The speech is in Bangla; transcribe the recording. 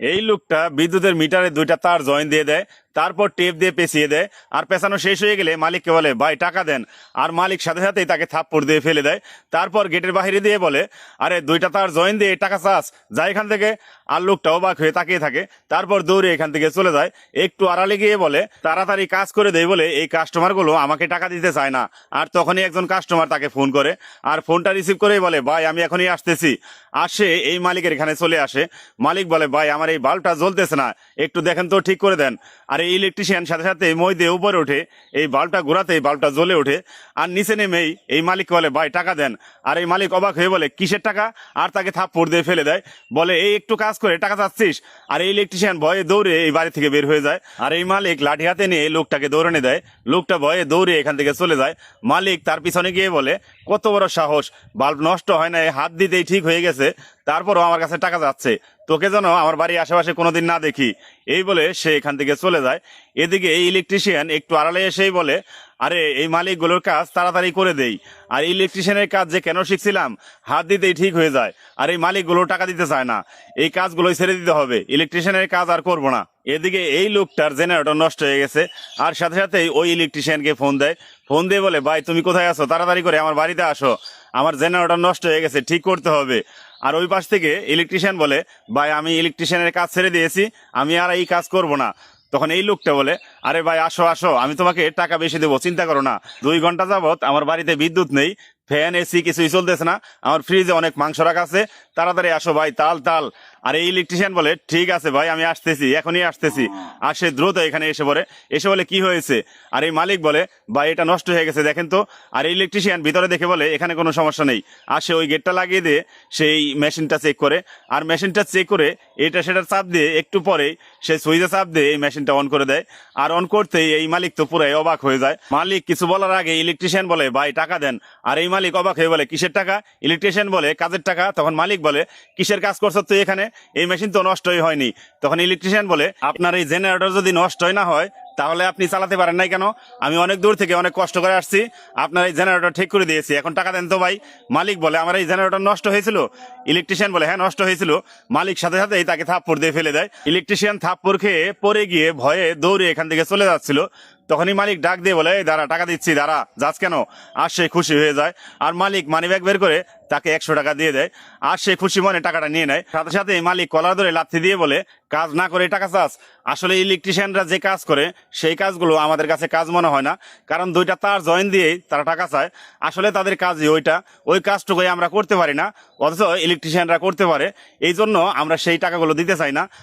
এই লোকটা বিদ্যুতের মিটারে দুইটা তার জয়েন দিয়ে দেয়, তারপর টেপ দিয়ে পেঁচিয়ে দেয়। আর পেঁচানো শেষ হয়ে গেলে মালিককে বলে ভাই টাকা দেন। আর মালিক সাথে সাথেই তাকে থাপ্পড় দিয়ে ফেলে দেয়। তারপর গেটের বাইরে দিয়ে বলে আরে দুইটা তার জয়েন দিয়ে টাকা চাস, যা এখান থেকে। আর লোকটা অবাক হয়ে তাকিয়ে থাকে, তারপর দৌড়ে এখান থেকে চলে যায়। একটু আড়ালে গিয়ে বলে তাড়াতাড়ি কাজ করে দেয় বলে এই কাস্টমারগুলো আমাকে টাকা দিতে চায় না। আর তখনই একজন কাস্টমার তাকে ফোন করে, আর ফোনটা রিসিভ করেই বলে ভাই আমি এখনই আসতেছি। আসে এই মালিকের এখানে চলে আসে। মালিক বলে ভাই আমার এই বাল্বটা জ্বলতেছে না, একটু দেখেন তো ঠিক করে দেন। আর এই ইলেকট্রিশিয়ান সাথে সাথে মই দিয়ে উপরে ওঠে, এই বাল্বটা ঘোরাতেই বাল্বটা জ্বলে ওঠে। আর নিচে নেমেই এই মালিক বলে ভাই টাকা দেন। আর এই মালিক অবাক হয়ে বলে কিসের টাকা, আর তাকে থাপ্পড় দিয়ে ফেলে দেয়। বলে এই একটু কাজ করে টাকা চাচ্ছিস। আর এই ইলেকট্রিশিয়ান ভয়ে দৌড়ে এই বাড়ি থেকে বের হয়ে যায়। আর এই মালিক লাঠি হাতে নিয়ে লোকটাকে দৌড়ানে দেয়। লোকটা ভয়ে দৌড়ে এখান থেকে চলে যায়। মালিক তার পিছনে গিয়ে বলে কত বড় সাহস, বাল্ব নষ্ট হয় না, হাত দিতেই ঠিক হয়ে গেছে, তারপরও আমার কাছে টাকা যাচ্ছে, তোকে যেন আমার বাড়ির আশেপাশে কোনোদিন না দেখি। এই বলে সে এখান থেকে চলে যায়। এদিকে এই ইলেকট্রিশিয়ান একটু আড়ালে এসেই বলে আরে এই মালিকগুলোর কাজ তাড়াতাড়ি করে দেই। আর ইলেকট্রিশিয়ানের কাজ যে কেন শিখছিলাম, হাত দিতেই ঠিক হয়ে যায়। আর এই মালিকগুলো টাকা দিতে চায় না, এই কাজগুলোই ছেড়ে দিতে হবে, ইলেকট্রিশিয়ানের কাজ আর করবো না। এদিকে এই লোকটার জেনারেটর নষ্ট হয়ে গেছে। আর সাথে সাথেই ওই ইলেকট্রিশিয়ানকে ফোন দেয়। ফোন দিয়ে বলে ভাই তুমি কোথায় আছো, তাড়াতাড়ি করে আমার বাড়িতে আসো, আমার জেনারেটর নষ্ট হয়ে গেছে, ঠিক করতে হবে। আর ওই পাশ থেকে ইলেকট্রিশিয়ান বলে ভাই আমি ইলেকট্রিশিয়ানের কাজ ছেড়ে দিয়েছি, আমি আর এই কাজ করব না। তখন এই লোকটা বলে আরে ভাই আসো আসো, আমি তোমাকে টাকা বেশি দেবো, চিন্তা করো না। 2 ঘন্টা যাবত আমার বাড়িতে বিদ্যুৎ নেই, ফ্যান এসি কিছুই চলতেছে না, আমার ফ্রিজে অনেক মাংস রাখা আছে, তাড়াতাড়ি আসো ভাই, তাল তাল। আর এই ইলেকট্রিশিয়ান বলে ঠিক আছে ভাই আমি আসতেছি, এখনই আসতেছি। আর সে দ্রুত এখানে এসে পড়ে। এসে বলে কি হয়েছে। আর এই মালিক বলে ভাই এটা নষ্ট হয়ে গেছে দেখেন তো। আর এই ইলেকট্রিশিয়ান ভিতরে দেখে বলে এখানে কোনো সমস্যা নেই। আর সে ওই গেটটা লাগিয়ে দিয়ে সেই মেশিনটা চেক করে। আর মেশিনটা চেক করে এটা সেটার চাপ দিয়ে একটু পরে সে সুইচে চাপ দিয়ে এই মেশিনটা অন করে দেয়। আর অন করতেই এই মালিক তো পুরাই অবাক হয়ে যায়। মালিক কিছু বলার আগে ইলেকট্রিশিয়ান বলে ভাই টাকা দেন। আর এই মালিক অবাক হয়ে বলে কিসের টাকা। ইলেকট্রিশিয়ান বলে কাজের টাকা। তখন মালিক বলে কিসের কাজ করছো তুই এখানে, এই মেশিন তো নষ্টই হয়নি। তখন ইলেকট্রিশিয়ান বলে আপনার এই জেনারেটর যদি নষ্টই না হয় তাহলে আপনি চালাতে পারেন নাই কেন, আমি অনেক দূর থেকে অনেক কষ্ট করে আসছি, আপনার এই জেনারেটর ঠিক করে দিয়েছি, এখন টাকা দেন তো ভাই। মালিক বলে আমার এই জেনারেটর নষ্ট হয়েছিল। ইলেকট্রিশিয়ান বলে হ্যাঁ নষ্ট হয়েছিল। মালিক সাথে সাথেই তাকে থাপ্পড় দিয়ে ফেলে দেয়। ইলেকট্রিশিয়ান থাপ্পড় খেয়ে পড়ে গিয়ে ভয়ে দৌড়ে এখান থেকে চলে যাচ্ছিল। তখনই মালিক ডাক দিয়ে বলে এই দাঁড়া, টাকা দিচ্ছি, দাঁড়া, যাস কেন। আর সে খুশি হয়ে যায়। আর মালিক মানিব্যাগ বের করে তাকে 100 টাকা দিয়ে দেয়। আর সে খুশি মনে টাকাটা নিয়ে নেয়। সাথে সাথে মালিক কলার ধরে লাথি দিয়ে বলে কাজ না করে টাকা চাস। আসলে ইলেকট্রিশিয়ানরা যে কাজ করে সেই কাজগুলো আমাদের কাছে কাজ মনে হয় না, কারণ দুইটা তার জয়েন দিয়েই তারা টাকা চায়। আসলে তাদের কাজই ওইটা, ওই কাজটুকুই আমরা করতে পারি না, অথচ ইলেকট্রিশিয়ানরা করতে পারে। এই জন্য আমরা সেই টাকাগুলো দিতে চাই না।